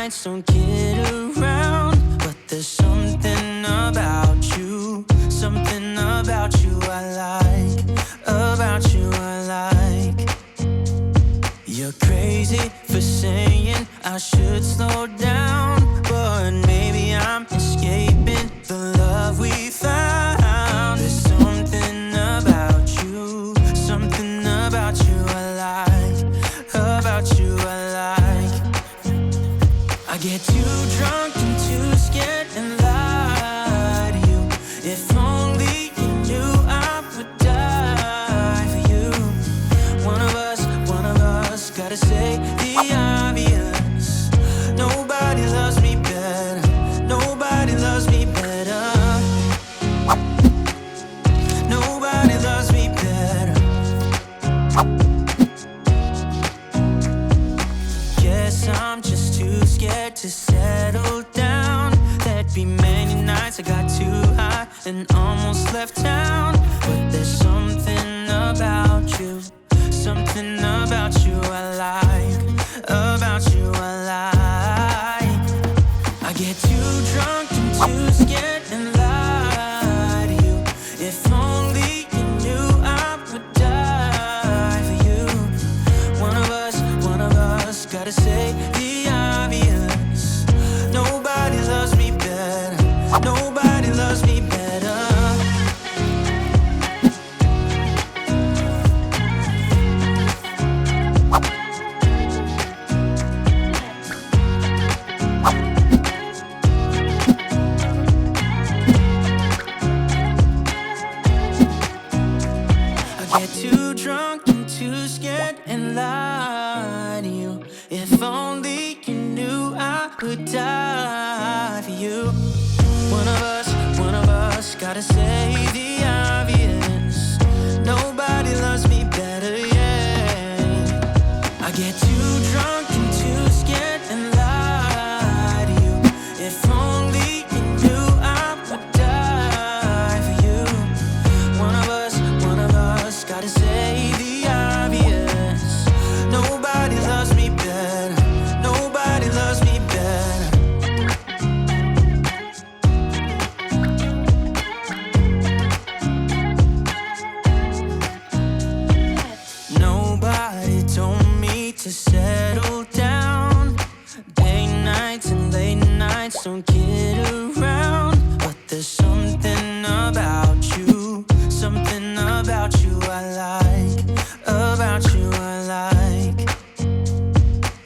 nights don't get around, but there's something about you, something about you I like, about you I like. You're crazy for saying I should slow down, but maybe I'm escaping the love we found. There's something about you, something about you I like, about you I like. I get too drunk and too scared and lie to you. If only you knew I would die for you. One of us gotta say the obvious. Nobody loves me better, nobody loves me better. Nobody loves me better. Guess I'm just too scared to settle down. There'd be many nights I got too high and almost left town. But there's something about you, something about you I like, about you I like. I get too drunk and too scared and lie to you. If only you knew I would die for you. One of us gotta say the obvious. Nobody loves me better, nobody loves me better. I get too drunk and too scared and lie to you. If only you knew I would die for you. One of us gotta say the obvious. Nobody loves me better, yeah. I get too drunk and too scared and lie to you. If only you knew I would die for you. One of us gotta say the obvious. Nobody loves me better, nobody loves me better. Nobody told me to settle down. Day nights and late nights don't get around, but there's something about you, something about you I like, about you I like.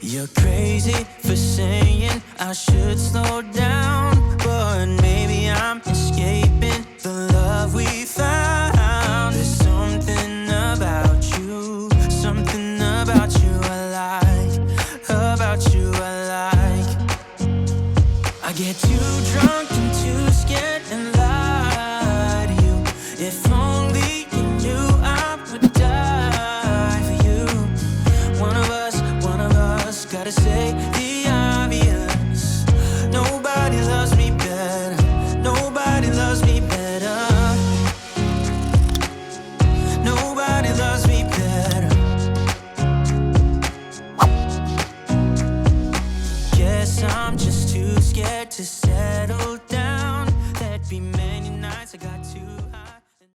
You're crazy for saying I should slow down, but maybe I'm escaping the love we found. There's something about you, something about you I like, about you I like. I get too drunk and too scared and lie to you. If only you knew I would die for you. One of us gotta say the obvious. Nobody loves me better, nobody loves me better. Nobody loves me better. Guess I'm just too scared to settle down. There'd be many nights I got too high.